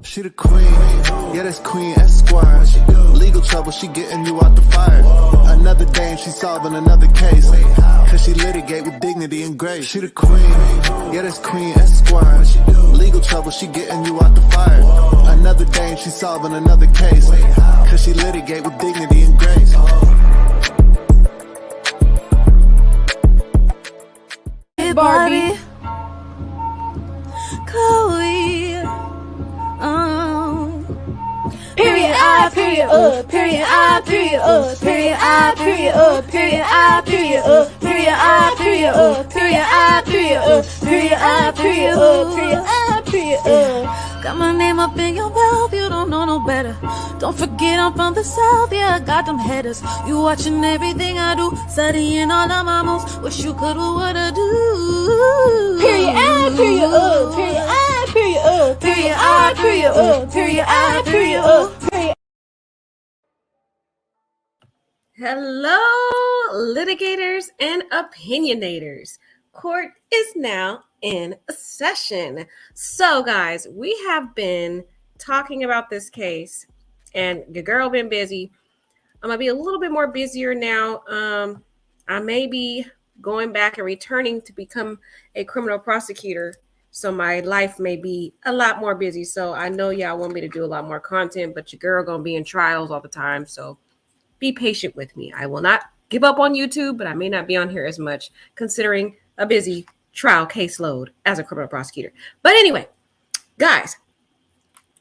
She the queen, yeah, that's Queen Esquire. Legal trouble, she getting you out the fire. Another day and she solving another case, cause she litigate with dignity and grace. She the queen, yeah, that's Queen Esquire. Legal trouble, she getting you out the fire. Another day and she solving another case, cause she litigate with dignity and grace. Barbie, Chloe, period I, period period I, period period I, period period I, period period I, period period I, period period I, period period. Got my name up in your mouth, you don't know no better. Don't forget I'm from the south, yeah, I got them headers. You watching everything I do, studying all of my moves. Wish you could do what I do. Period I, period period I, period period I, period period I, period. Hello, litigators and opinionators. Court is now in session. So, guys, we have been talking about this case, and the girl been busy. I'm gonna be a little bit more busier now. I may be going back and returning to become a criminal prosecutor, so my life may be a lot more busy. So I know y'all want me to do a lot more content, but your girl gonna be in trials all the time, so be patient with me. I will not give up on YouTube, but I may not be on here as much considering a busy trial caseload as a criminal prosecutor. But anyway, guys,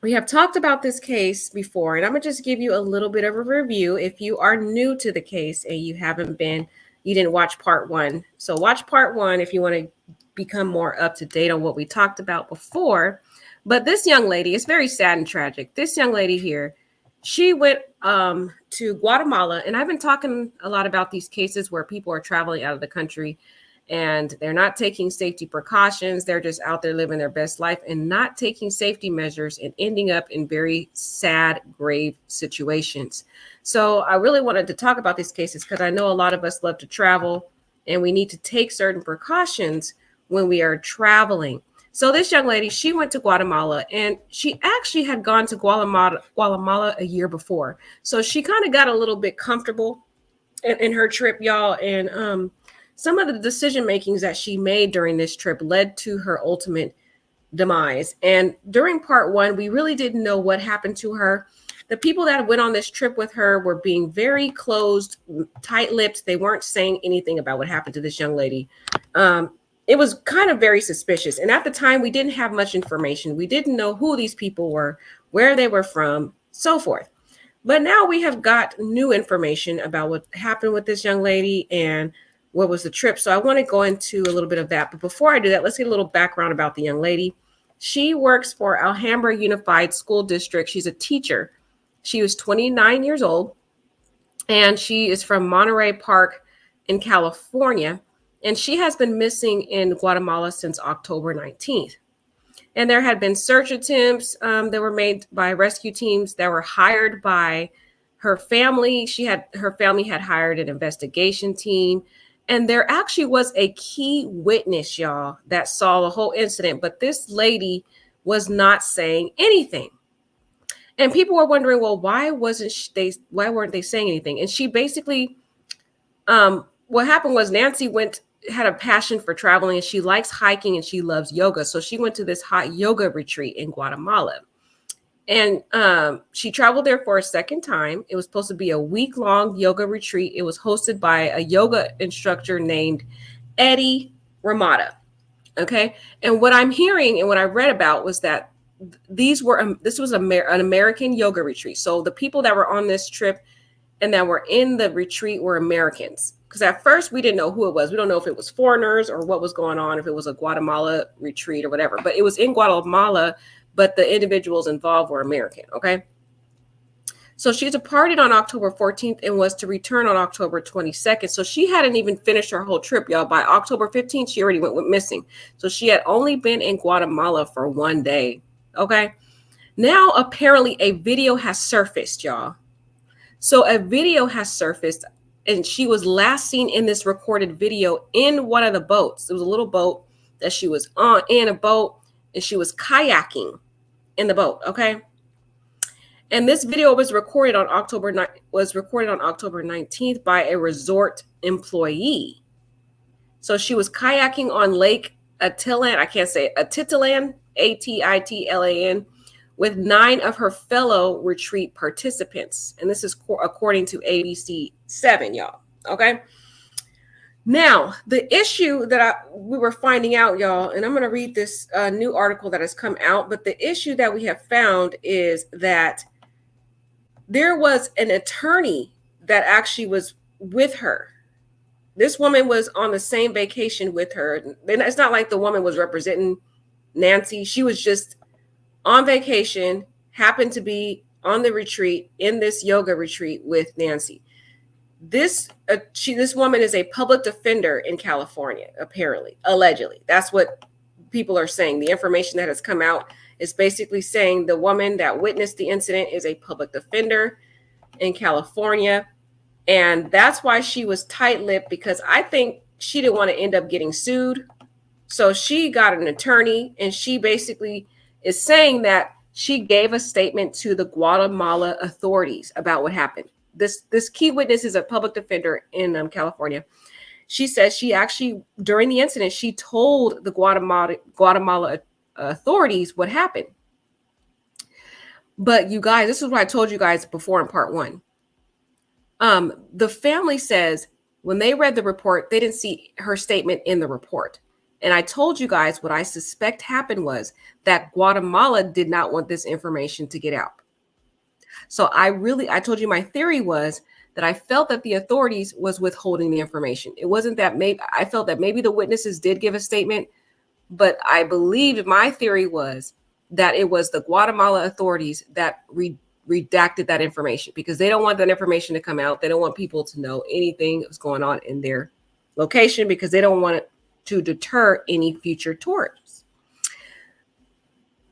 we have talked about this case before, and I'm gonna just give you a little bit of a review if you are new to the case and you didn't watch part one. So watch part one if you want to become more up to date on what we talked about before. But this young lady, it's very sad and tragic. This young lady here, she went to Guatemala, and I've been talking a lot about these cases where people are traveling out of the country and they're not taking safety precautions. They're just out there living their best life and not taking safety measures and ending up in very sad, grave situations. So I really wanted to talk about these cases because I know a lot of us love to travel and we need to take certain precautions when we are traveling. So this young lady, she went to Guatemala, and she actually had gone to Guatemala a year before. So she kind of got a little bit comfortable in her trip, y'all. And some of the decision makings that she made during this trip led to her ultimate demise. And during part one, we really didn't know what happened to her. The people that went on this trip with her were being very closed, tight-lipped. They weren't saying anything about what happened to this young lady. It was kind of very suspicious. And at the time, we didn't have much information. We didn't know who these people were, where they were from, so forth. But now we have got new information about what happened with this young lady and what was the trip. So I want to go into a little bit of that. But before I do that, let's get a little background about the young lady. She works for Alhambra Unified School District. She's a teacher. She was 29 years old, and she is from Monterey Park in California. And she has been missing in Guatemala since October 19th. And there had been search attempts that were made by rescue teams that were hired by her family. Her family had hired an investigation team. And there actually was a key witness, y'all, that saw the whole incident. But this lady was not saying anything. And people were wondering, well, why weren't they saying anything? And she basically, what happened was Nancy had a passion for traveling, and she likes hiking and she loves yoga. So she went to this hot yoga retreat in Guatemala, and she traveled there for a second time. It was supposed to be a week-long yoga retreat. It was hosted by a yoga instructor named Eddie Ramada. Okay. And what I'm hearing and what I read about was that this was an American yoga retreat. So the people that were on this trip and that were in the retreat were Americans. Because at first we didn't know who it was. We don't know if it was foreigners or what was going on, if it was a Guatemala retreat or whatever. But it was in Guatemala, but the individuals involved were American, okay? So she departed on October 14th and was to return on October 22nd. So she hadn't even finished her whole trip, y'all. By October 15th, she already went missing. So she had only been in Guatemala for one day, okay? Now, apparently, a video has surfaced, y'all. So a video has surfaced, and she was last seen in this recorded video in one of the boats. It was a little boat that she was in a boat, and she was kayaking in the boat. Okay. And this video was recorded on October 19th by a resort employee. So she was kayaking on Lake Atitlan. I can't say it, Atitlan, Atitlan, with 9 of her fellow retreat participants. And this is according to ABC 7, y'all. Okay. Now, the issue that we were finding out, y'all, and I'm going to read this new article that has come out, but the issue that we have found is that there was an attorney that actually was with her. This woman was on the same vacation with her. It's not like the woman was representing Nancy. She was just on vacation, happened to be on the retreat, in this yoga retreat with Nancy. This woman is a public defender in California, apparently, allegedly. That's what people are saying. The information that has come out is basically saying the woman that witnessed the incident is a public defender in California. And that's why she was tight-lipped, because I think she didn't want to end up getting sued. So she got an attorney, and she basically is saying that she gave a statement to the Guatemala authorities about what happened. This key witness is a public defender in California. She says she actually, during the incident, she told the Guatemala authorities what happened. But you guys, this is what I told you guys before in part 1. The family says when they read the report, they didn't see her statement in the report. And I told you guys what I suspect happened was that Guatemala did not want this information to get out. So I told you my theory was that I felt that the authorities was withholding the information. It wasn't that I felt that maybe the witnesses did give a statement, but I believed my theory was that it was the Guatemala authorities that redacted that information because they don't want that information to come out. They don't want people to know anything that's going on in their location because they don't want it to deter any future tourists.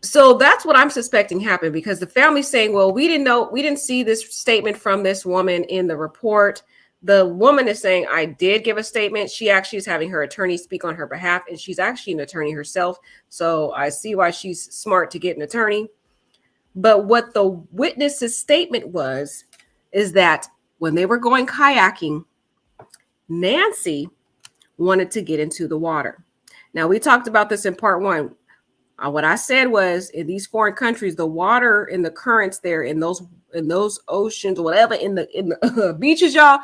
So that's what I'm suspecting happened, because the family's saying, well, we didn't see this statement from this woman in the report. The woman is saying, I did give a statement. She actually is having her attorney speak on her behalf, and she's actually an attorney herself. So I see why she's smart to get an attorney. But what the witness's statement was, is that when they were going kayaking, Nancy wanted to get into the water. Now, we talked about this in part 1. What I said was, in these foreign countries, the water and the currents there in those oceans, whatever, in the beaches, y'all,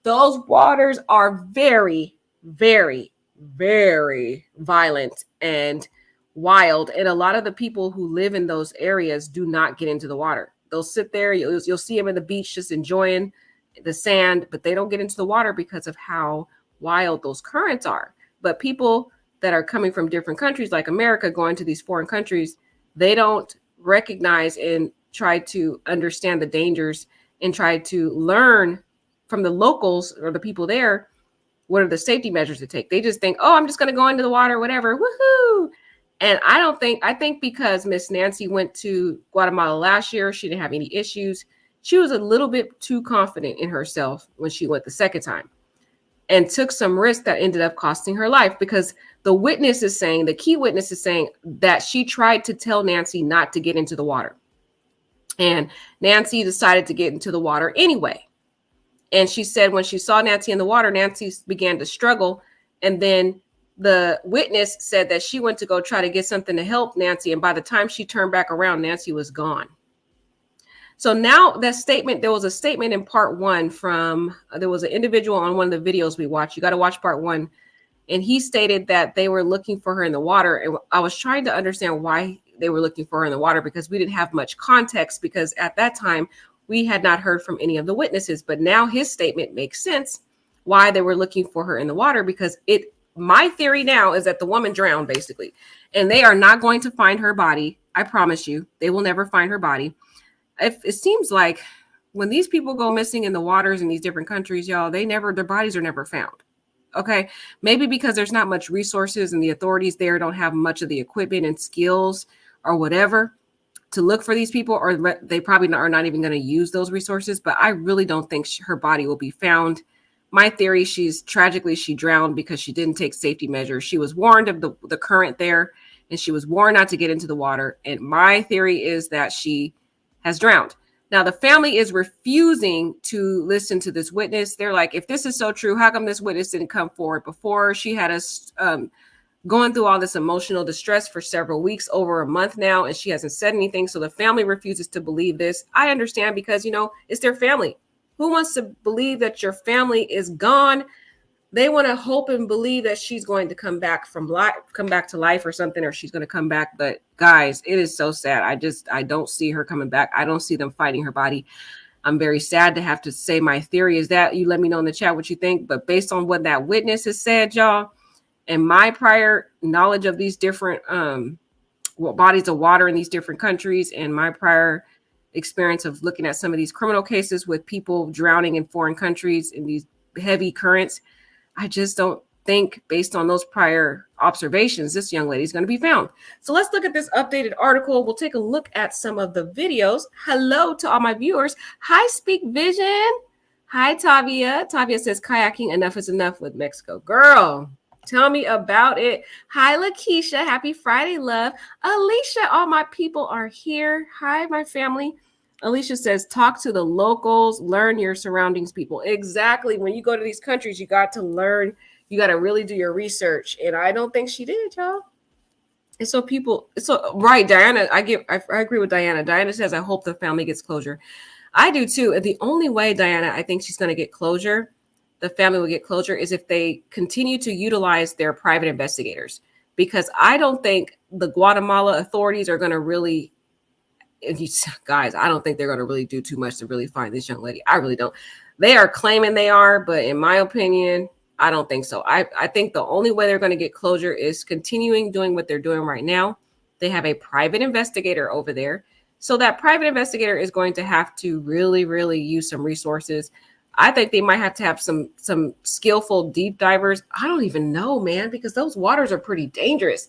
those waters are very, very, very violent and wild. And a lot of the people who live in those areas do not get into the water. They'll sit there. You'll see them in the beach just enjoying the sand, but they don't get into the water because of how wild those currents are. But people that are coming from different countries like America, going to these foreign countries, they don't recognize and try to understand the dangers and try to learn from the locals or the people there, what are the safety measures to take. They just think, oh, I'm just going to go into the water, whatever, woohoo. And I think because Miss Nancy went to Guatemala last year, she didn't have any issues. She was a little bit too confident in herself when she went the second time and took some risk that ended up costing her life, because the witness is saying, the key witness is saying that she tried to tell Nancy not to get into the water. And Nancy decided to get into the water anyway. And she said when she saw Nancy in the water, Nancy began to struggle. And then the witness said that she went to go try to get something to help Nancy. And by the time she turned back around, Nancy was gone. So now that statement, there was a statement in part 1 from, there was an individual on one of the videos we watched. You got to watch part 1. And he stated that they were looking for her in the water. And I was trying to understand why they were looking for her in the water, because we didn't have much context, because at that time we had not heard from any of the witnesses. But now his statement makes sense why they were looking for her in the water, because my theory now is that the woman drowned basically, and they are not going to find her body. I promise you, they will never find her body. It seems like when these people go missing in the waters in these different countries, y'all, their bodies are never found. Okay. Maybe because there's not much resources and the authorities there don't have much of the equipment and skills or whatever to look for these people, or they probably are not even going to use those resources. But I really don't think her body will be found. My theory, she drowned because she didn't take safety measures. She was warned of the current there, and she was warned not to get into the water. And my theory is that she has drowned. Now, the family is refusing to listen to this witness. They're like, if this is so true, how come this witness didn't come forward before? She had us going through all this emotional distress for several weeks, over a month now, and she hasn't said anything. So the family refuses to believe this. I understand, because, you know, it's their family. Who wants to believe that your family is gone? They want to hope and believe that she's going to come back to life or something, or she's going to come back. But guys, it is so sad. I don't see her coming back. I don't see them fighting her body. I'm very sad to have to say my theory is that. You let me know in the chat what you think. But based on what that witness has said, y'all, and my prior knowledge of these different bodies of water in these different countries, and my prior experience of looking at some of these criminal cases with people drowning in foreign countries in these heavy currents, I just don't think, based on those prior observations, this young lady is going to be found. So let's look at this updated article. We'll take a look at some of the videos. Hello to all my viewers. Hi, Speak Vision. Hi, Tavia. Tavia says, kayaking, enough is enough with Mexico. Girl, tell me about it. Hi, Lakeisha. Happy Friday, love. Alicia, all my people are here. Hi, my family. Alicia says, talk to the locals, learn your surroundings, people. Exactly. When you go to these countries, you got to learn. You got to really do your research. And I don't think she did, y'all. And so right, Diana, I agree with Diana. Diana says, I hope the family gets closure. I do too. And the only way, Diana, I think she's going to get closure, the family will get closure, is if they continue to utilize their private investigators. Because I don't think the Guatemala authorities are going to really, guys, I don't think they're going to really do too much to really find this young lady. I really don't. They are claiming they are, but in my opinion, I don't think so. I think the only way they're going to get closure is continuing doing what they're doing right now. They have a private investigator over there. So that private investigator is going to have to really, really use some resources. I think they might have to have some skillful deep divers. I don't even know, man, because those waters are pretty dangerous.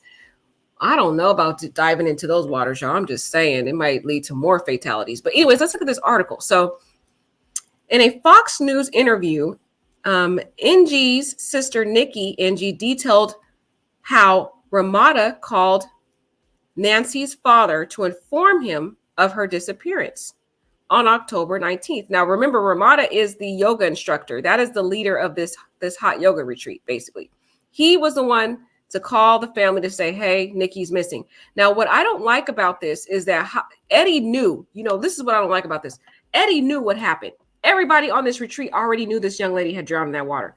I don't know about diving into those waters, y'all. I'm just saying it might lead to more fatalities. But anyways, let's look at this article. So in a Fox News interview, NG's sister, Nikki NG, detailed how Ramada called Nancy's father to inform him of her disappearance on October 19th. Now, remember, Ramada is the yoga instructor. That is the leader of this hot yoga retreat, basically. He was the one to call the family to say, hey, Nikki's missing. Now, what I don't like about this is that Eddie knew, this is what I don't like about this. Eddie knew what happened. Everybody on this retreat already knew this young lady had drowned in that water.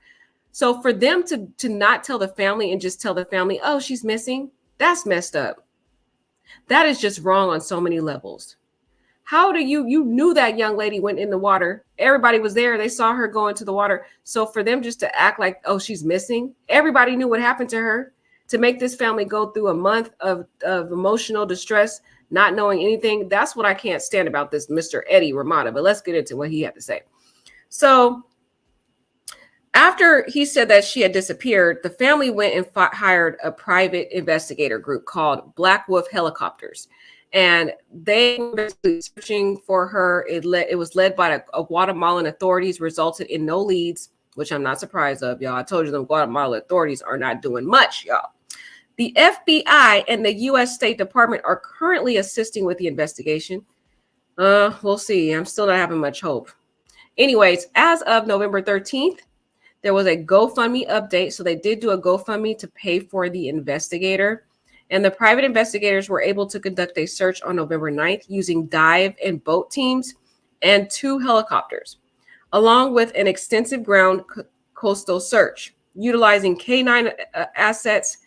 So for them to not tell the family and just tell the family, oh, she's missing, that's messed up. That is just wrong on so many levels. How do you knew that young lady went in the water. Everybody was there. They saw her go into the water. So for them just to act like, oh, she's missing. Everybody knew what happened to her. To make this family go through a month of emotional distress, not knowing anything. That's what I can't stand about this Mr. Eddie Ramada. But let's get into what he had to say. So after he said that she had disappeared, the family went and hired a private investigator group called Black Wolf Helicopters. And they were basically searching for her. It was led by a Guatemalan authorities, resulted in no leads, which I'm not surprised of, y'all. I told you the Guatemala authorities are not doing much, y'all. The FBI and the U.S. State Department are currently assisting with the investigation. We'll see. I'm still not having much hope. Anyways, as of November 13th, there was a GoFundMe update. So they did do a GoFundMe to pay for the investigator. And the private investigators were able to conduct a search on November 9th using dive and boat teams and 2 helicopters, along with an extensive ground coastal search, utilizing K9 assets.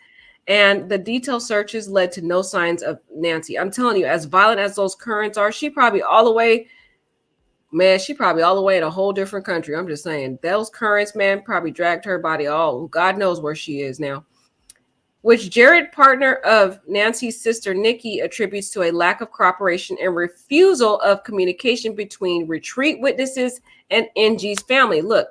And the detailed searches led to no signs of Nancy. I'm telling you, as violent as those currents are, she probably all the way in a whole different country. I'm just saying, those currents, man, probably dragged her body all. God knows where she is now. Which Jared, partner of Nancy's sister, Nikki, attributes to a lack of cooperation and refusal of communication between retreat witnesses and NG's family. Look,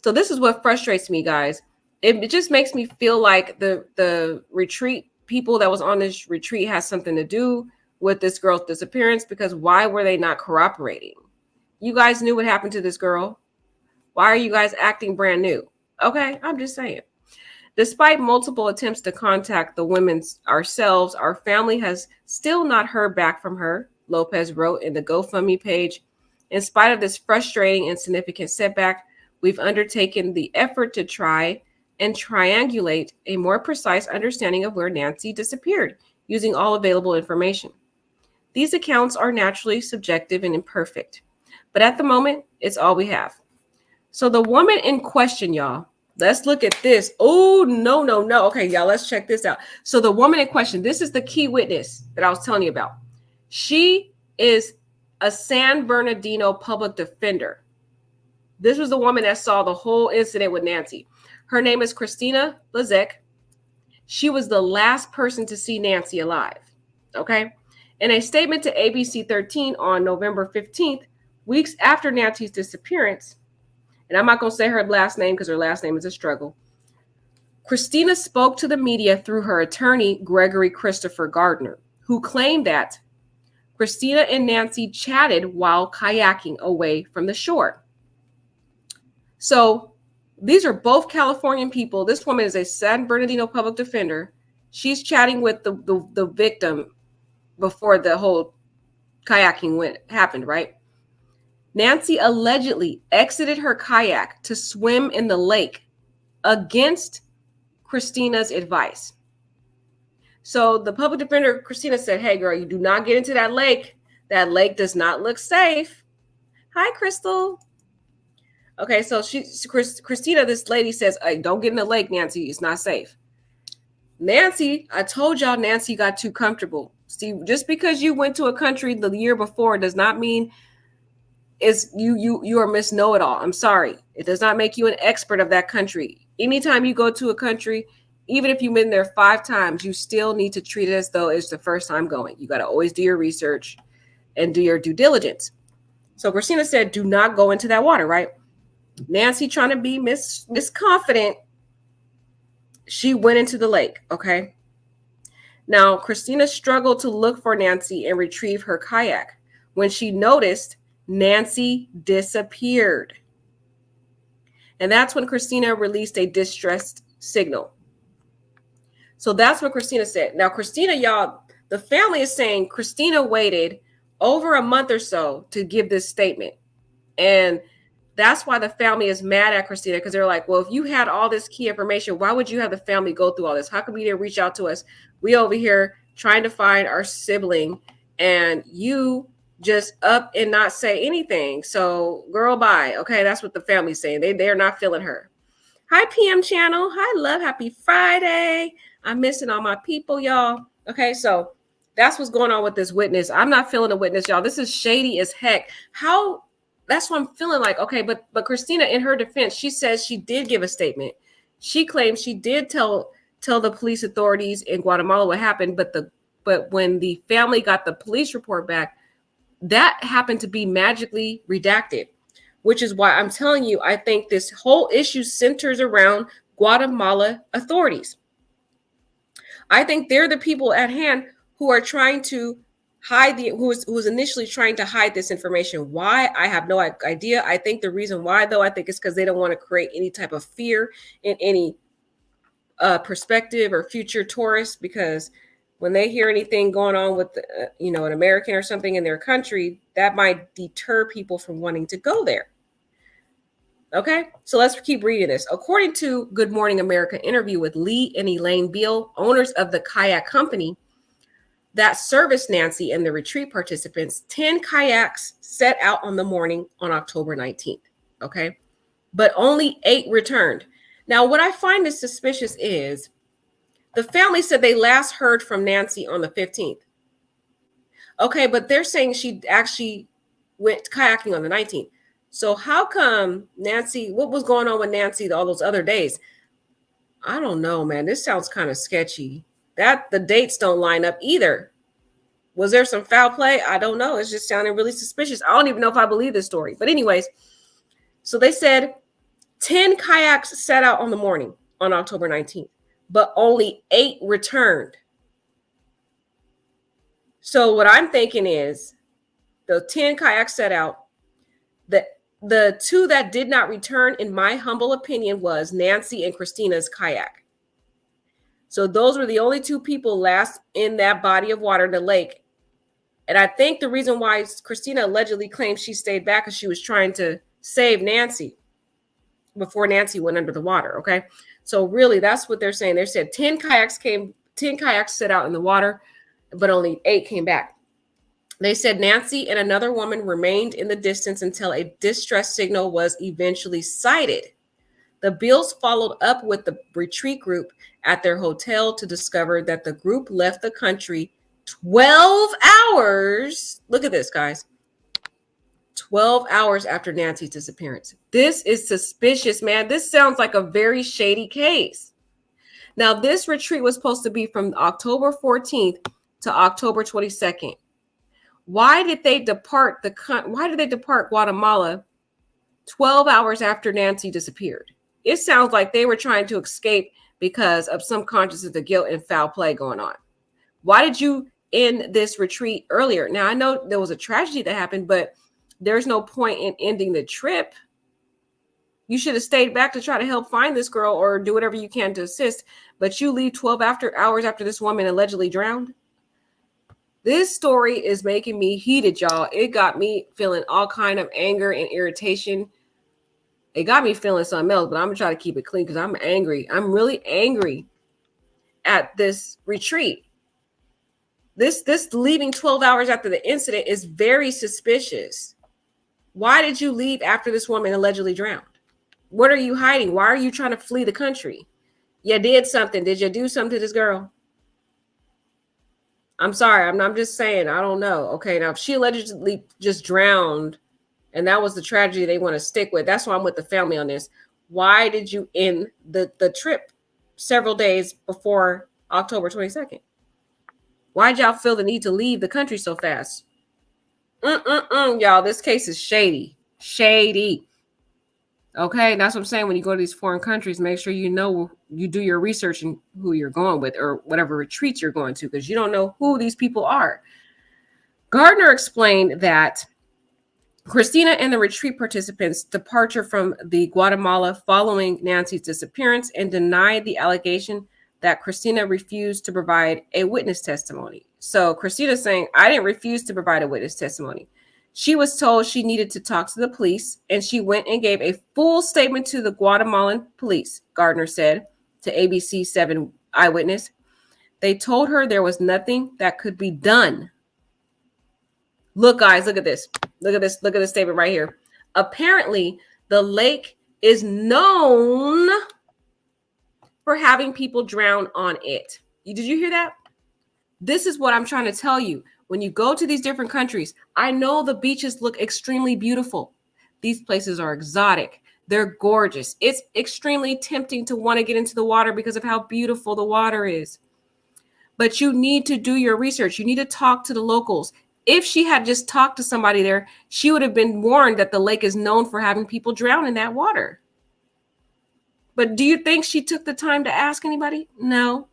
so this is what frustrates me, guys. It just makes me feel like the retreat people that was on this retreat has something to do with this girl's disappearance, because why were they not cooperating? You guys knew what happened to this girl. Why are you guys acting brand new? Okay, I'm just saying. Despite multiple attempts to contact the women ourselves, our family has still not heard back from her, Lopez wrote in the GoFundMe page. In spite of this frustrating and significant setback, we've undertaken the effort to try and triangulate a more precise understanding of where Nancy disappeared using all available information. These accounts are naturally subjective and imperfect, but at the moment, it's all we have. So the woman in question, y'all, let's look at this. Oh, no, no, no. Okay, y'all, let's check this out. So the woman in question, this is the key witness that I was telling you about. She is a San Bernardino public defender. This was the woman that saw the whole incident with Nancy. Her name is Christina Lazek. She was the last person to see Nancy alive. Okay. In a statement to ABC 13 on November 15th, weeks after Nancy's disappearance, and I'm not going to say her last name because her last name is a struggle, Christina spoke to the media through her attorney, Gregory Christopher Gardner, who claimed that Christina and Nancy chatted while kayaking away from the shore. So these are both Californian people. This woman is a San Bernardino public defender. She's chatting with the victim before the whole kayaking happened, right? Nancy allegedly exited her kayak to swim in the lake against Christina's advice. So the public defender, Christina, said, hey, girl, you do not get into that lake. That lake does not look safe. Hi, Crystal. Okay, so Christina, this lady says, hey, don't get in the lake, Nancy. It's not safe. Nancy, I told y'all Nancy got too comfortable. See, just because you went to a country the year before does not mean you are Miss Know-It-All. I'm sorry. It does not make you an expert of that country. Anytime you go to a country, even if you've been there 5 times, you still need to treat it as though it's the first time going. You got to always do your research and do your due diligence. So Christina said, do not go into that water, right? Nancy, trying to be Miss Confident, she went into the lake, okay? Now, Christina struggled to look for Nancy and retrieve her kayak when she noticed Nancy disappeared. And that's when Christina released a distress signal. So that's what Christina said. Now, Christina, y'all, the family is saying Christina waited over a month or so to give this statement. And that's why the family is mad at Christina, because they're like, well, if you had all this key information, why would you have the family go through all this? How come you didn't reach out to us? We over here trying to find our sibling, and you just up and not say anything. So girl, bye. Okay, that's what the family's saying. They're not feeling her. Hi, PM channel. Hi, love. Happy Friday. I'm missing all my people, y'all. Okay, so that's what's going on with this witness. I'm not feeling a witness, y'all. This is shady as heck. How? That's what I'm feeling like. Okay, but Christina, in her defense, she says she did give a statement. She claims she did tell the police authorities in Guatemala what happened, but when the family got the police report back, that happened to be magically redacted, which is why I'm telling you, I think this whole issue centers around Guatemala authorities. I think they're the people at hand who are trying to hide who was initially trying to hide this information. Why? I have no idea. I think the reason why, though, I think it's because they don't want to create any type of fear in any perspective or future tourists, because when they hear anything going on with an American or something in their country, that might deter people from wanting to go there. Okay, so let's keep reading this. According to Good Morning America interview with Lee and Elaine Beal, owners of the kayak company that serviced Nancy and the retreat participants, 10 kayaks set out on the morning on October 19th. Okay, but only 8 returned. Now, what I find is suspicious is the family said they last heard from Nancy on the 15th. Okay, but they're saying she actually went kayaking on the 19th. So how come Nancy, what was going on with Nancy all those other days? I don't know, man. This sounds kind of sketchy. That the dates don't line up either. Was there some foul play? I don't know. It's just sounding really suspicious. I don't even know if I believe this story. But anyways, so they said 10 kayaks set out on the morning on October 19th, but only 8 returned. So what I'm thinking is the 10 kayaks set out, the 2 that did not return, in my humble opinion, was Nancy and Christina's kayak. So those were the only two people last in that body of water, the lake. And I think the reason why Christina allegedly claims she stayed back is she was trying to save Nancy before Nancy went under the water. Okay. So really that's what they're saying. They said 10 kayaks set out in the water, but only 8 came back. They said Nancy and another woman remained in the distance until a distress signal was eventually sighted. The Beals followed up with the retreat group at their hotel to discover that the group left the country 12 hours. Look at this, guys. 12 hours after Nancy's disappearance. This is suspicious, man. This sounds like a very shady case. Now, this retreat was supposed to be from October 14th to October 22nd. Why did they depart Guatemala 12 hours after Nancy disappeared? It sounds like they were trying to escape because of some consciousness of guilt and foul play going on. Why did you end this retreat earlier? Now, I know there was a tragedy that happened, but there's no point in ending the trip. You should have stayed back to try to help find this girl or do whatever you can to assist, but you leave 12 hours after this woman allegedly drowned. This story is making me heated, y'all. It got me feeling all kind of anger and irritation. It got me feeling something else, but I'm gonna try to keep it clean because I'm angry. I'm really angry at this retreat. This leaving 12 hours after the incident is very suspicious. Why did you leave after this woman allegedly drowned? What are you hiding? Why are you trying to flee the country? You did something. Did you do something to this girl? I'm sorry. I'm just saying. I don't know. Okay, now if she allegedly just drowned and that was the tragedy they want to stick with, that's why I'm with the family on this. Why did you end the trip several days before October 22nd? Why'd y'all feel the need to leave the country so fast? Y'all, this case is shady. Shady. Okay, that's what I'm saying. When you go to these foreign countries, make sure you do your research and who you're going with or whatever retreats you're going to, because you don't know who these people are. Gardner explained that Christina and the retreat participants' departure from the Guatemala following Nancy's disappearance and denied the allegation that Christina refused to provide a witness testimony. So Christina's saying, I didn't refuse to provide a witness testimony. She was told she needed to talk to the police, and she went and gave a full statement to the Guatemalan police, Gardner said to ABC 7 Eyewitness. They told her there was nothing that could be done. Look, guys, look at this. Look at this. Look at this statement right here. Apparently, the lake is known for having people drown on it. Did you hear that? This is what I'm trying to tell you. When you go to these different countries, I know the beaches look extremely beautiful. These places are exotic. They're gorgeous. It's extremely tempting to want to get into the water because of how beautiful the water is. But you need to do your research. You need to talk to the locals. If she had just talked to somebody there, she would have been warned that the lake is known for having people drown in that water. But do you think she took the time to ask anybody? No.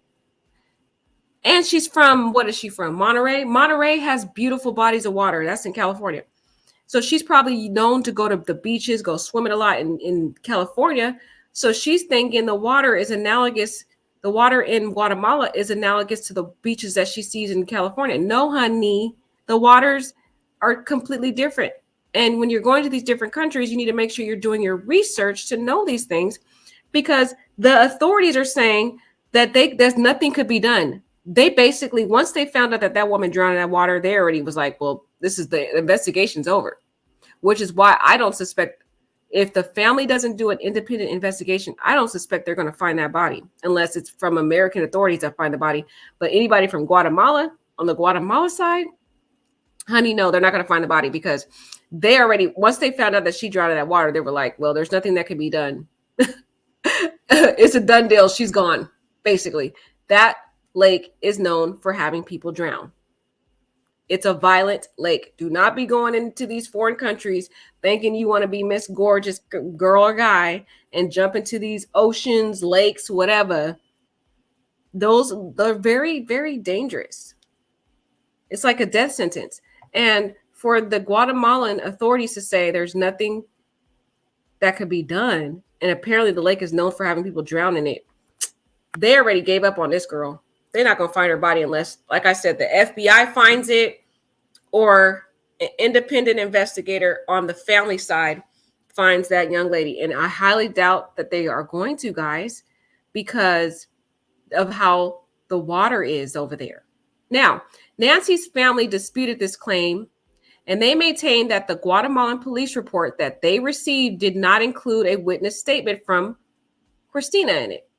And she's from, what is she from? Monterey? Monterey has beautiful bodies of water. That's in California. So she's probably known to go to the beaches, go swimming a lot in California. So she's thinking the water is analogous. The water in Guatemala is analogous to the beaches that she sees in California. No, honey, the waters are completely different. And when you're going to these different countries, you need to make sure you're doing your research to know these things, because the authorities are saying that there's nothing could be done. They basically, once they found out that woman drowned in that water, they already was like, well, the investigation's over, which is why I don't suspect, if the family doesn't do an independent investigation, I don't suspect they're going to find that body unless it's from American authorities that find the body. But anybody from Guatemala, on the Guatemala side, honey, no, they're not going to find the body, because they already, once they found out that she drowned in that water, they were like, well, there's nothing that can be done. It's a done deal. She's gone. Basically, that lake is known for having people drown. It's a violent lake. Do not be going into these foreign countries thinking you want to be Miss Gorgeous girl or guy and jump into these oceans, lakes, whatever. They're very, very dangerous. It's like a death sentence. And for the Guatemalan authorities to say there's nothing that could be done, and apparently the lake is known for having people drown in it, They already gave up on this girl. They're not going to find her body unless, like I said, the FBI finds it or an independent investigator on the family side finds that young lady. And I highly doubt that they are going to, guys, because of how the water is over there. Now, Nancy's family disputed this claim, and they maintained that the Guatemalan police report that they received did not include a witness statement from Christina in it.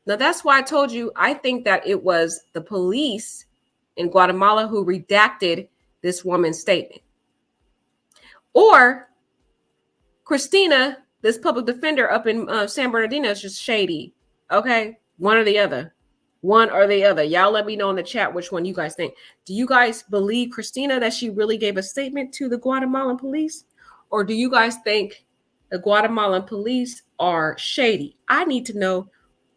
Now, that's why I told you I think that it was the police in Guatemala who redacted this woman's statement. Or Christina, this public defender up in San Bernardino, is just shady. Okay? One or the other. One or the other. Y'all let me know in the chat which one you guys think. Do you guys believe Christina that she really gave a statement to the Guatemalan police? Or do you guys think the Guatemalan police are shady? I need to know.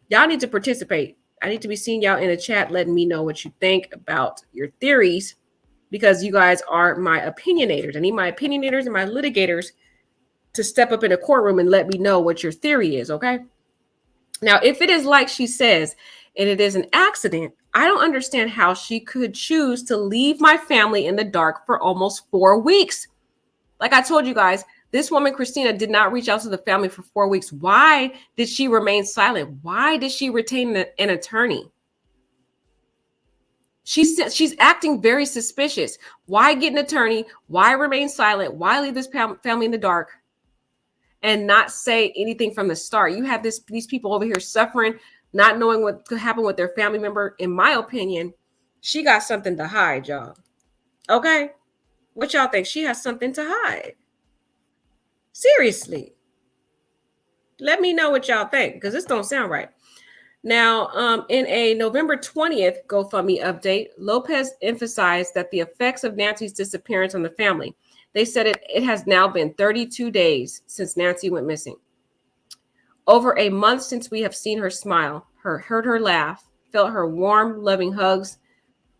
Y'all need to participate. I need to be seeing y'all in the chat letting me know what you think about your theories, because you guys are my opinionators. I need my opinionators and my litigators to step up in a courtroom and let me know what your theory is, okay? Now, if it is like she says, and it is an accident, I don't understand how she could choose to leave my family in the dark for almost 4 weeks. Like I told you guys, this woman, Christina, did not reach out to the family for 4 weeks. Why did she remain silent? Why did she retain an attorney? She's acting very suspicious. Why get an attorney? Why remain silent? Why leave this family in the dark and not say anything from the start? You have these people over here suffering, not knowing what could happen with their family member. In my opinion, she got something to hide, y'all. Okay? What y'all think? She has something to hide. Seriously. Let me know what y'all think, because this don't sound right. Now, in a November 20th GoFundMe update, Lopez emphasized that the effects of Nancy's disappearance on the family. They said it has now been 32 days since Nancy went missing. Over a month since we have seen her smile, heard her laugh, felt her warm, loving hugs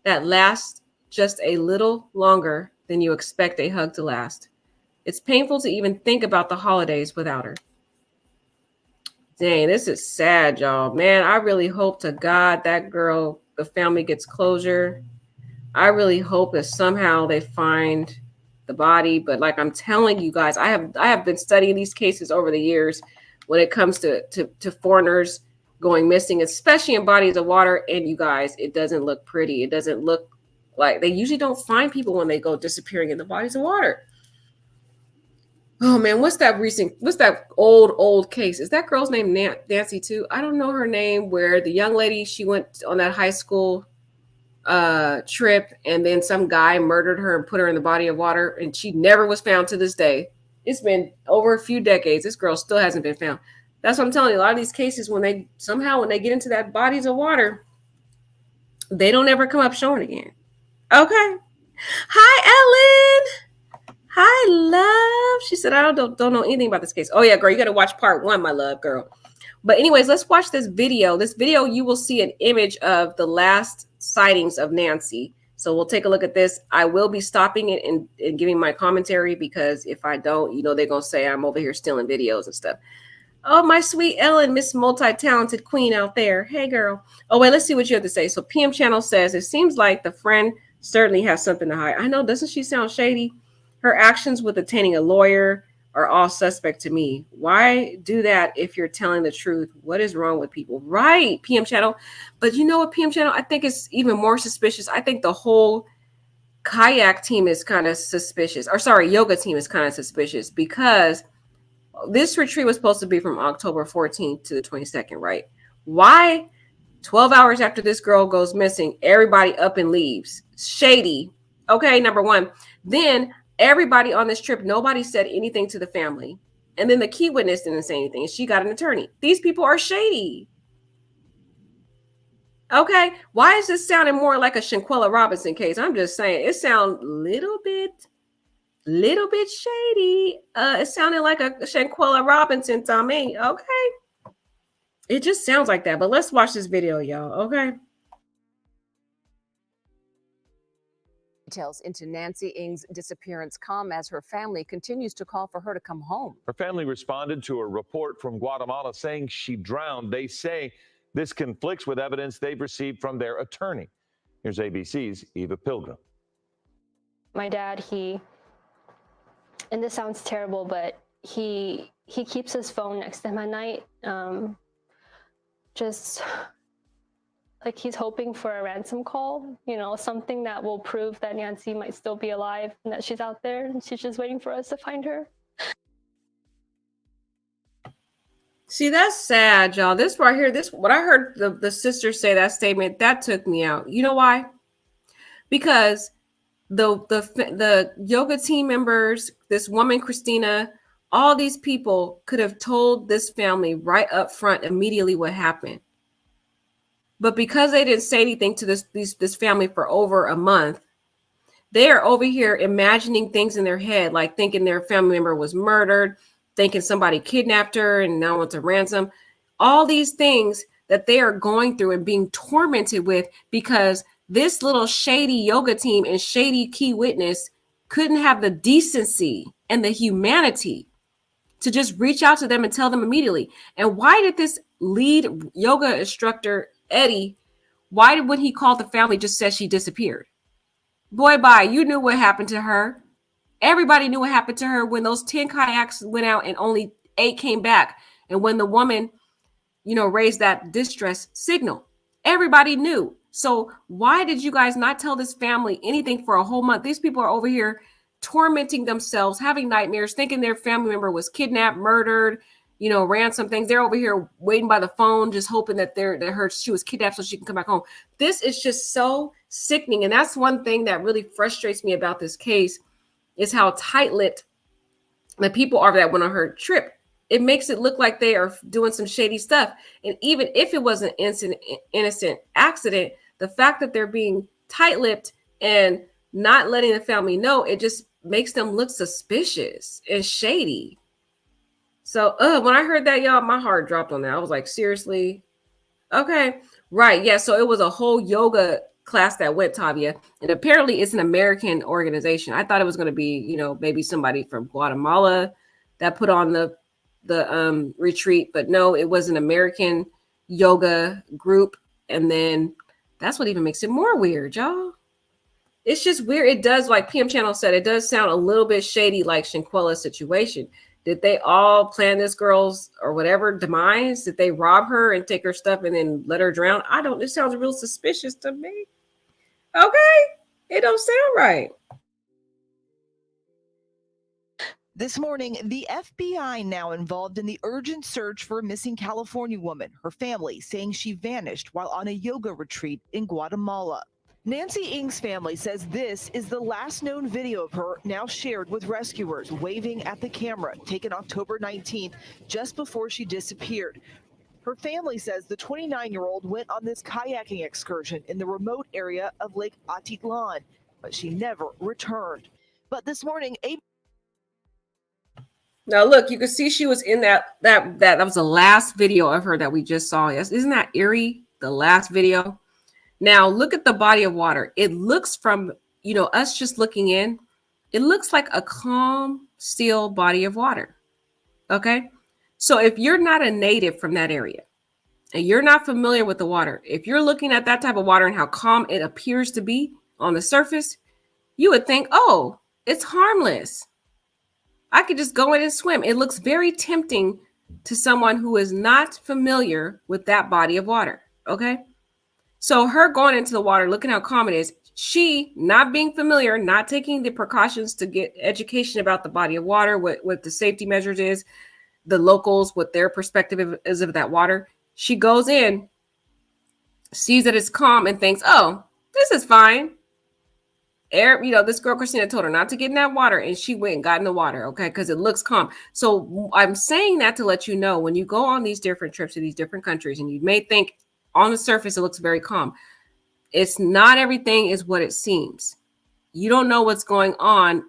that last just a little longer than you expect a hug to last. It's painful to even think about the holidays without her. Dang, this is sad, y'all. Man, I really hope to God that girl, the family gets closure. I really hope that somehow they find the body. But like I'm telling you guys, I have been studying these cases over the years when it comes to foreigners going missing, especially in bodies of water. And you guys, it doesn't look pretty. It doesn't look like, they usually don't find people when they go disappearing in the bodies of water. Oh man, what's that old case? Is that girl's name Nancy too? I don't know her name, where the young lady, she went on that high school trip, and then some guy murdered her and put her in the body of water, and she never was found to this day. It's been over a few decades. This girl still hasn't been found. That's what I'm telling you. A lot of these cases, when they get into that bodies of water, they don't ever come up showing again. Okay. Hi, Ellen. Hi, love. She said, I don't know anything about this case. Oh, yeah, girl, you got to watch part 1, my love, girl. But anyways, let's watch this video. This video, you will see an image of the last sightings of Nancy. So we'll take a look at this. I will be stopping it and giving my commentary, because if I don't, you know, they're going to say I'm over here stealing videos and stuff. Oh, my sweet Ellen, Miss Multi-Talented Queen out there. Hey, girl. Oh, wait, let's see what you have to say. So PM Channel says, it seems like the friend certainly has something to hide. I know, doesn't she sound shady? Her actions with attaining a lawyer are all suspect to me. Why do that if you're telling the truth? What is wrong with people? Right, PM Channel. But you know what, PM Channel? I think it's even more suspicious. I think the whole kayak team is kind of suspicious. Or sorry, yoga team is kind of suspicious, because this retreat was supposed to be from October 14th to the 22nd, right? Why 12 hours after this girl goes missing, everybody up and leaves? Shady. Okay, number one. Then everybody on this trip, nobody said anything to the family. And then the key witness didn't say anything, and she got an attorney. These people are shady. Okay, why is this sounding more like a Shanquella Robinson case? I'm just saying, it sounds little bit shady. It sounded like a Shanquella Robinson to me. Okay, it just sounds like that. But let's watch this video, y'all. Okay. Details into Nancy Ng's disappearance come as her family continues to call for her to come home. Her family responded to a report from Guatemala saying she drowned. They say this conflicts with evidence they've received from their attorney. Here's ABC's Eva Pilgrim. My dad, and this sounds terrible, but he keeps his phone next to him at night. Just like he's hoping for a ransom call, something that will prove that Nancy might still be alive and that she's out there and she's just waiting for us to find her. See, that's sad, y'all. This right here, what I heard the sister say, that statement, that took me out. You know why? Because the yoga team members, this woman, Christina, all these people could have told this family right up front immediately what happened. But because they didn't say anything to this family for over a month, they are over here imagining things in their head, like thinking their family member was murdered, thinking somebody kidnapped her and now wants a ransom. All these things that they are going through and being tormented with because this little shady yoga team and shady key witness couldn't have the decency and the humanity to just reach out to them and tell them immediately. And why did this lead yoga instructor, Eddie, when he called the family, just said she disappeared? Boy, bye. You knew what happened to her. Everybody knew what happened to her when those 10 kayaks went out and only 8 came back. And when the woman, raised that distress signal, everybody knew. So why did you guys not tell this family anything for a whole month? These people are over here tormenting themselves, having nightmares, thinking their family member was kidnapped, murdered, ransom things. They're over here waiting by the phone, just hoping that she was kidnapped so she can come back home. This is just so sickening. And that's one thing that really frustrates me about this case is how tight-lipped the people are that went on her trip. It makes it look like they are doing some shady stuff. And even if it was an innocent accident, the fact that they're being tight-lipped and not letting the family know, it just makes them look suspicious and shady. So when I heard that, y'all, my heart dropped on that. I was like, seriously? Okay. Right. Yeah. So it was a whole yoga class that went, Tavia. And apparently it's an American organization. I thought it was going to be, maybe somebody from Guatemala that put on the retreat. But no, it was an American yoga group. And then that's what even makes it more weird, y'all. It's just weird. It does, like PM Channel said, it does sound a little bit shady, like Shanquella's situation. Did they all plan this girl's or whatever demise? Did they rob her and take her stuff and then let her drown? It sounds real suspicious to me. Okay. It don't sound right. This morning, the FBI now involved in the urgent search for a missing California woman, her family saying she vanished while on a yoga retreat in Guatemala. Nancy Ng's family says this is the last known video of her, now shared with rescuers, waving at the camera, taken October 19th, just before she disappeared. Her family says the 29-year-old went on this kayaking excursion in the remote area of Lake Atitlan, but she never returned. But this morning, now look, you can see she was in that was the last video of her that we just saw. Yes, isn't that eerie? The last video. Now look at the body of water. It looks from, us just looking in, it looks like a calm, still body of water. Okay. So if you're not a native from that area and you're not familiar with the water, if you're looking at that type of water and how calm it appears to be on the surface, you would think, oh, it's harmless. I could just go in and swim. It looks very tempting to someone who is not familiar with that body of water. Okay. So her going into the water, looking how calm it is, she not being familiar, not taking the precautions to get education about the body of water, what the safety measures is, the locals, what their perspective is of that water. She goes in, sees that it's calm and thinks, oh, this is fine. This girl, Christina, told her not to get in that water and she went and got in the water. Okay. Because it looks calm. So I'm saying that to let you know, when you go on these different trips to these different countries and you may think, on the surface, it looks very calm. It's not everything is what it seems. You don't know what's going on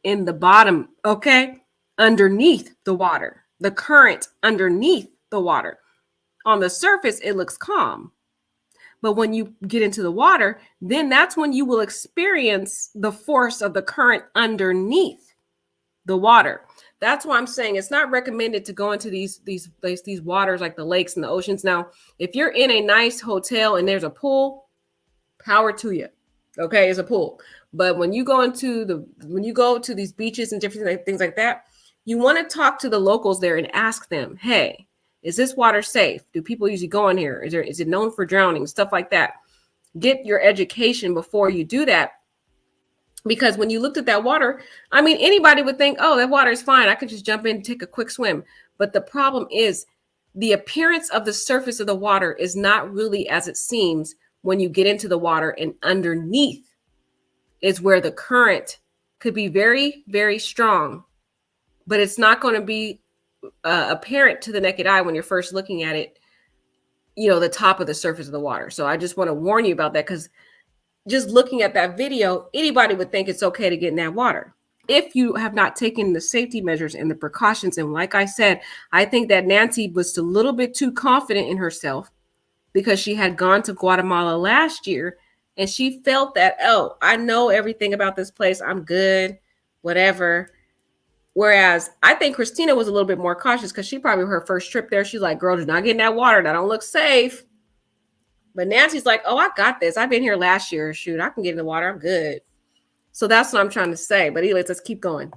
in the bottom, okay? Underneath the water, the current underneath the water. On the surface, it looks calm. But when you get into the water, then that's when you will experience the force of the current underneath the water. That's why I'm saying it's not recommended to go into these waters like the lakes and the oceans. Now, if you're in a nice hotel and there's a pool, power to you. Okay, it's a pool. But when you go to these beaches and different things like that, you want to talk to the locals there and ask them, hey, is this water safe? Do people usually go in here? Is it known for drowning? Stuff like that. Get your education before you do that. Because when you looked at that water, I mean, anybody would think, oh, that water is fine. I could just jump in and take a quick swim. But the problem is the appearance of the surface of the water is not really as it seems when you get into the water, and underneath is where the current could be very, very strong, but it's not going to be apparent to the naked eye when you're first looking at it, the top of the surface of the water. So I just want to warn you about that, because just looking at that video, anybody would think it's okay to get in that water if you have not taken the safety measures and the precautions. And like I said, I think that Nancy was a little bit too confident in herself, because she had gone to Guatemala last year and she felt that, oh, I know everything about this place. I'm good, whatever. Whereas I think Christina was a little bit more cautious, because she probably her first trip there. She's like, girl, do not get in that water. That don't look safe. But Nancy's like, oh, I got this. I've been here last year. Shoot, I can get in the water. I'm good. So that's what I'm trying to say. But anyways, let's keep going.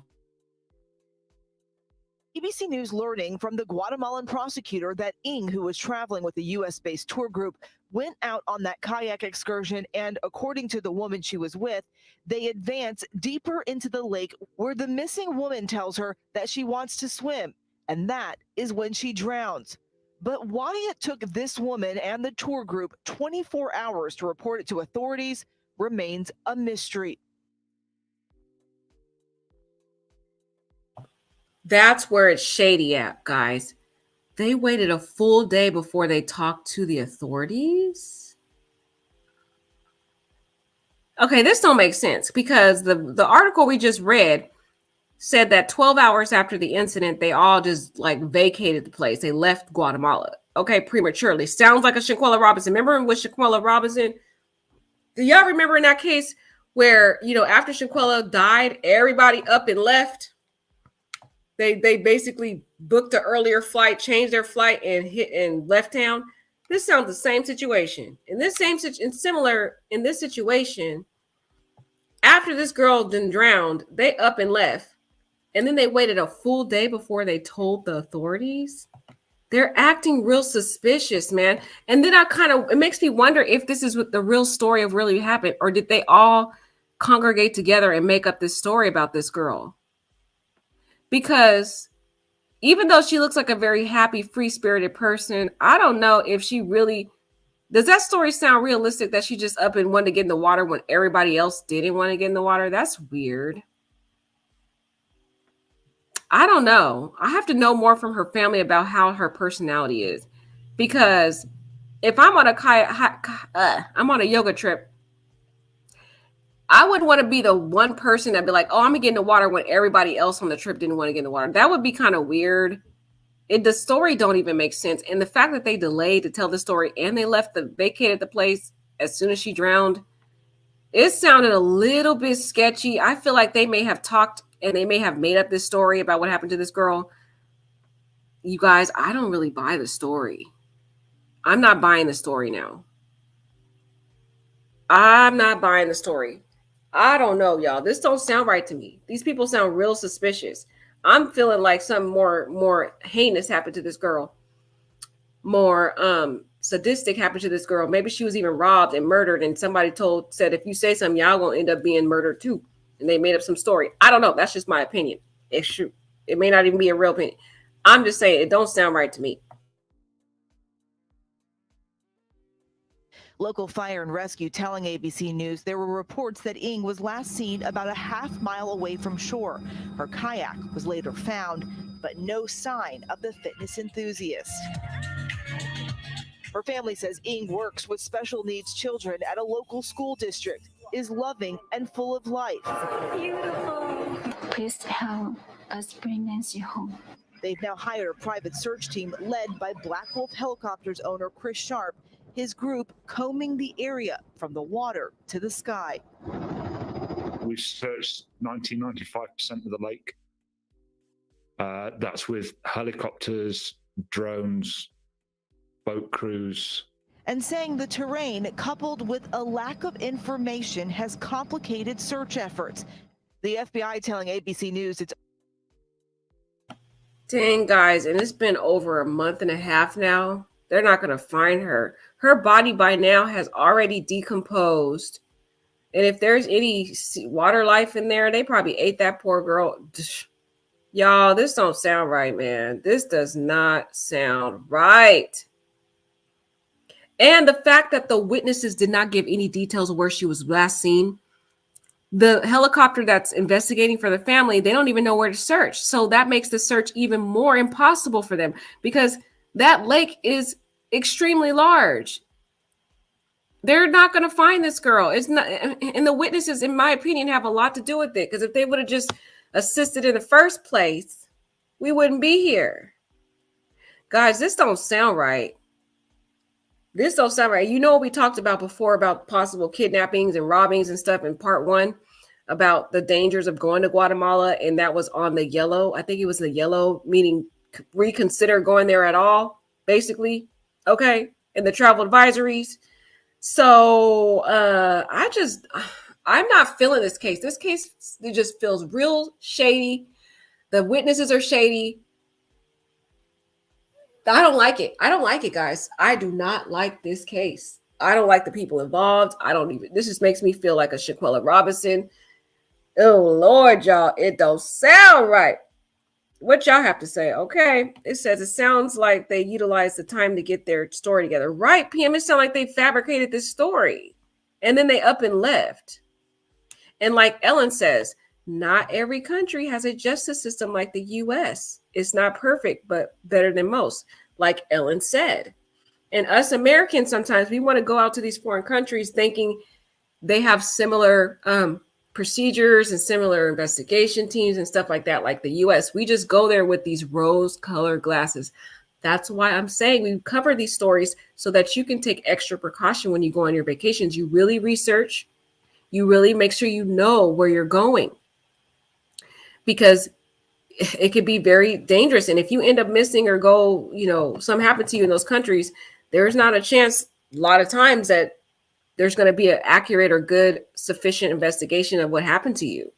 ABC News learning from the Guatemalan prosecutor that Ng, who was traveling with a U.S.-based tour group, went out on that kayak excursion, and according to the woman she was with, they advance deeper into the lake, where the missing woman tells her that she wants to swim, and that is when she drowns. But why it took this woman and the tour group 24 hours to report it to authorities remains a mystery. That's where it's shady at, guys. They waited a full day before they talked to the authorities. Okay, this don't make sense, because the article we just read said that 12 hours after the incident, they all just vacated the place. They left Guatemala. Okay, prematurely. Sounds like a Shaquella Robinson. Remember with Shaquella Robinson? Do y'all remember in that case where, after Shaquella died, everybody up and left? They basically booked an earlier flight, changed their flight, and left town. This sounds the same situation. In this situation, after this girl then drowned, they up and left, and then they waited a full day before they told the authorities. They're acting real suspicious, man. And then it makes me wonder if this is what the real story of really happened, or did they all congregate together and make up this story about this girl? Because even though she looks like a very happy, free-spirited person, I don't know if she really... Does that story sound realistic, that she just up and wanted to get in the water when everybody else didn't want to get in the water? That's weird. I don't know. I have to know more from her family about how her personality is. Because if I'm on I'm on a yoga trip, I wouldn't want to be the one person that'd be like, oh, I'm going to get in the water when everybody else on the trip didn't want to get in the water. That would be kind of weird. The story don't even make sense. And the fact that they delayed to tell the story and they vacated the place as soon as she drowned, it sounded a little bit sketchy. I feel like they may have talked and they may have made up this story about what happened to this girl. You guys, I don't really buy the story. I'm not buying the story now. I'm not buying the story. I don't know, y'all. This don't sound right to me. These people sound real suspicious. I'm feeling like something more heinous happened to this girl. More sadistic happened to this girl. Maybe she was even robbed and murdered, and somebody said, if you say something, y'all gonna end up being murdered too. And they made up some story. I don't know. That's just my opinion. It's true. It may not even be a real opinion. I'm just saying it don't sound right to me. Local fire and rescue telling ABC News there were reports that Ng was last seen about a half-mile away from shore. Her kayak was later found, but no sign of the fitness enthusiast. Her family says Ng works with special needs children at a local school district, is loving and full of life. Beautiful. Please help us bring Nancy home. They've now hired a private search team led by Black Wolf Helicopters owner Chris Sharp his group combing the area from the water to the sky. We've searched 95% of the lake. That's with helicopters, drones, boat crews. And saying the terrain, coupled with a lack of information, has complicated search efforts. The FBI telling ABC News it's... Dang, guys, and it's been over a month and a half now. They're not going to find her. Her body by now has already decomposed. And if there's any water life in there, they probably ate that poor girl. Y'all, this don't sound right, man. This does not sound right. And the fact that the witnesses did not give any details of where she was last seen. The helicopter that's investigating for the family, they don't even know where to search. So that makes the search even more impossible for them because that lake is extremely large. They're not going to find this girl. It's not, and the witnesses, in my opinion, have a lot to do with it. Because if they would have just assisted in the first place, we wouldn't be here. Guys, this don't sound right. This don't sound right. You know what we talked about before about possible kidnappings and robbings and stuff in part 1 about the dangers of going to Guatemala, and that was on the yellow. I think it was the yellow, meaning reconsider going there at all, basically. Okay, in the travel advisories. So I'm not feeling this case. This case, it just feels real shady. The witnesses are shady. I don't like it. I don't like it, guys. I do not like this case. I don't like the people involved. This just makes me feel like a Shaquella Robinson. Oh, Lord, y'all. It don't sound right. What y'all have to say? Okay. It says it sounds like they utilized the time to get their story together. Right, PM? It sounds like they fabricated this story. And then they up and left. And like Ellen says, not every country has a justice system like the U.S. It's not perfect, but better than most, like Ellen said. And us Americans, sometimes we want to go out to these foreign countries thinking they have similar procedures and similar investigation teams and stuff like that, like the U.S. We just go there with these rose-colored glasses. That's why I'm saying we cover these stories so that you can take extra precaution when you go on your vacations. You really research. You really make sure you know where you're going, because it could be very dangerous. And if you end up missing or go, something happened to you in those countries, there's not a chance a lot of times that there's going to be an accurate or good, sufficient investigation of what happened to you.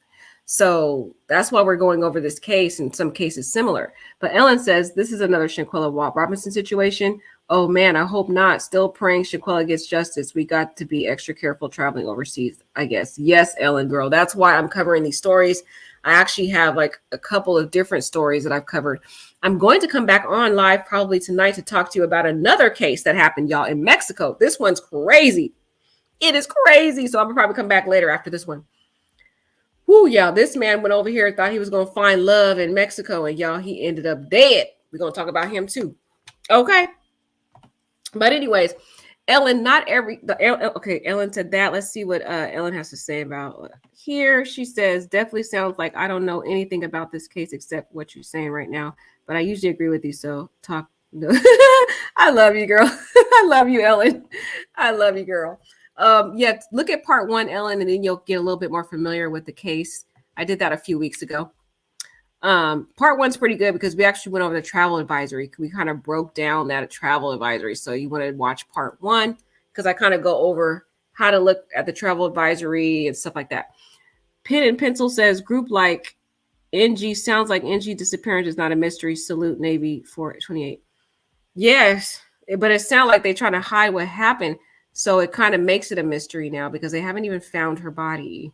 So that's why we're going over this case, in some cases similar. But Ellen says this is another Shaquella Robinson situation. Oh man, I hope not. Still praying Shaquella gets justice. We got to be extra careful traveling overseas, I guess. Yes, Ellen, girl. That's why I'm covering these stories. I actually have like a couple of different stories that I've covered. I'm going to come back on live probably tonight to talk to you about another case that happened, y'all, in Mexico. This one's crazy. It is crazy. So I'm gonna probably come back later after this one. Whoo, y'all, this man went over here and thought he was going to find love in Mexico, and y'all, he ended up dead. We're going to talk about him too. Okay. But anyways, Ellen, Ellen said that. Let's see what Ellen has to say about here. She says, definitely sounds like I don't know anything about this case except what you're saying right now, but I usually agree with you. So talk. No. I love you, girl. I love you, Ellen. I love you, girl. Yeah, look at part 1, Ellen, and then you'll get a little bit more familiar with the case. I did that a few weeks ago. Part 1's pretty good because we actually went over the travel advisory. We kind of broke down that travel advisory. So you want to watch part 1 because I kind of go over how to look at the travel advisory and stuff like that. Pen and Pencil says group like NG sounds like NG disappearance is not a mystery. Salute Navy 428. Yes, but it sounds like they're trying to hide what happened. So it kind of makes it a mystery now because they haven't even found her body.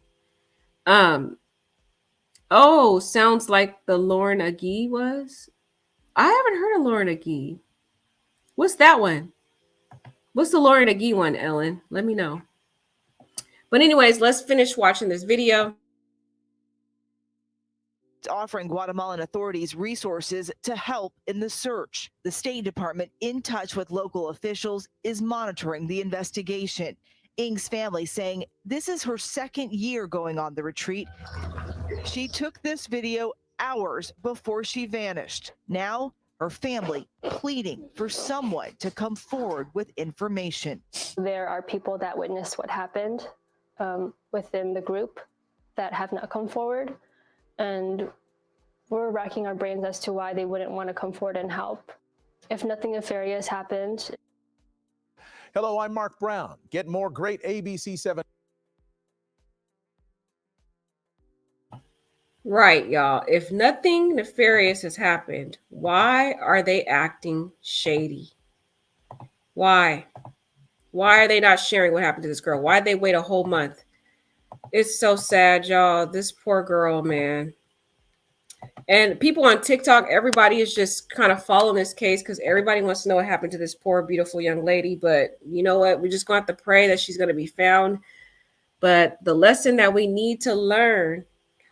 Oh, sounds like the Lauren Agee was. I haven't heard of Lauren Agee. What's that one? What's the Lauren Agee one, Ellen? Let me know. But anyways, let's finish watching this video. Offering Guatemalan authorities resources to help in the search. The State Department, in touch with local officials, is monitoring the investigation. Ing's family saying this is her second year going on the retreat. She took this video hours before she vanished. Now, Her family pleading for someone to come forward with information. There are people that witnessed what happened within the group that have not come forward, and we're racking our brains as to why they wouldn't want to come forward and help. If nothing nefarious happened. Hello, I'm Mark Brown. Get more great ABC 7. Right, y'all. If nothing nefarious has happened, why are they acting shady? Why? Why are they not sharing what happened to this girl? Why'd they wait a whole month? It's so sad, y'all. This poor girl, man. And people on TikTok, everybody is just kind of following this case because everybody wants to know what happened to this poor, beautiful young lady. But you know what? We're just going to have to pray that she's going to be found. But the lesson that we need to learn.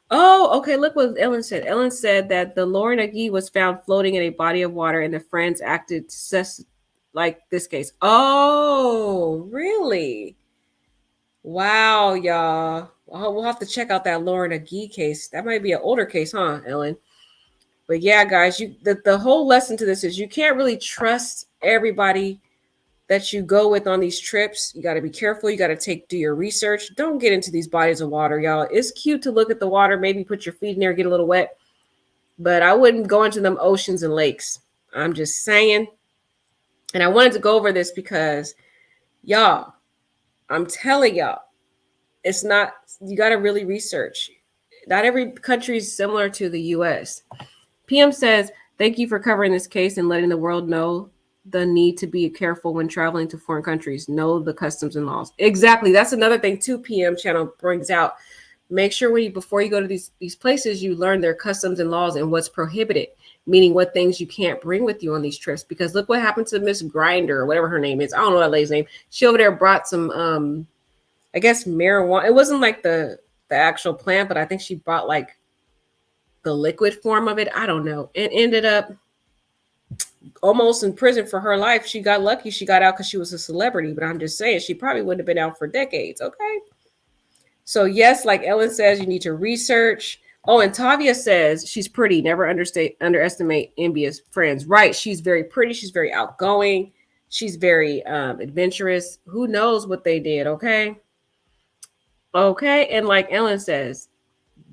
Oh, okay. Look what Ellen said. Ellen said that the Lauren Agee was found floating in a body of water and the friends acted like this case. Oh, really? Wow, y'all. We'll have to check out that Lauren Agee case. That might be an older case, huh, Ellen? But yeah, guys, the whole lesson to this is you can't really trust everybody that you go with on these trips. You got to be careful. You got to do your research. Don't get into these bodies of water, y'all. It's cute to look at the water, maybe put your feet in there, get a little wet, but I wouldn't go into them oceans and lakes. I'm just saying. And I wanted to go over this because y'all, I'm telling y'all, it's not, you got to really research. Not every country is similar to the US. PM says, thank you for covering this case and letting the world know the need to be careful when traveling to foreign countries. Know the customs and laws. Exactly. That's another thing too. PM channel brings out. Make sure before you go to these places, you learn their customs and laws and what's prohibited, meaning what things you can't bring with you on these trips. Because look what happened to Miss Grinder or whatever her name is. I don't know that lady's name. She over there brought some, I guess marijuana. It wasn't like the actual plant, but I think she brought like the liquid form of it. I don't know. And ended up almost in prison for her life. She got lucky. She got out because she was a celebrity, but I'm just saying she probably wouldn't have been out for decades. Okay. So yes, like Ellen says, you need to research. Oh, and Tavia says she's pretty. Never underestimate envious friends. Right. She's very pretty. She's very outgoing. She's very adventurous. Who knows what they did? Okay. Okay. And like Ellen says,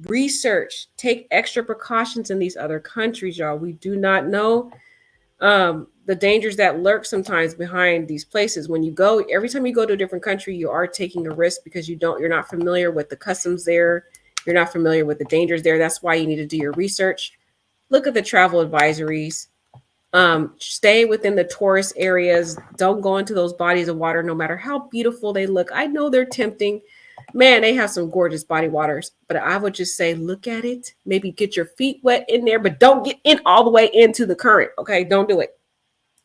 research, take extra precautions in these other countries, y'all. We do not know the dangers that lurk sometimes behind these places. When you go, every time you go to a different country, you are taking a risk because you're not familiar with the customs there. You're not familiar with the dangers there. That's why you need to do your research. Look at the travel advisories. Stay within the tourist areas. Don't go into those bodies of water, no matter how beautiful they look. I know they're tempting. Man, they have some gorgeous body waters, but I would just say, look at it. Maybe get your feet wet in there, but don't get in all the way into the current. Okay. Don't do it.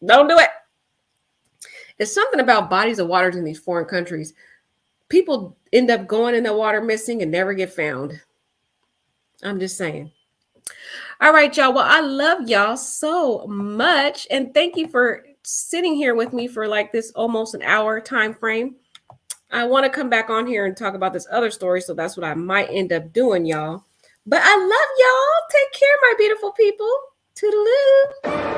Don't do it. It's something about bodies of waters in these foreign countries. People end up going in the water missing and never get found. I'm just saying. All right, y'all. Well, I love y'all so much. And thank you for sitting here with me for like this almost an hour time frame. I want to come back on here and talk about this other story. So that's what I might end up doing, y'all. But I love y'all. Take care, my beautiful people. Toodaloo.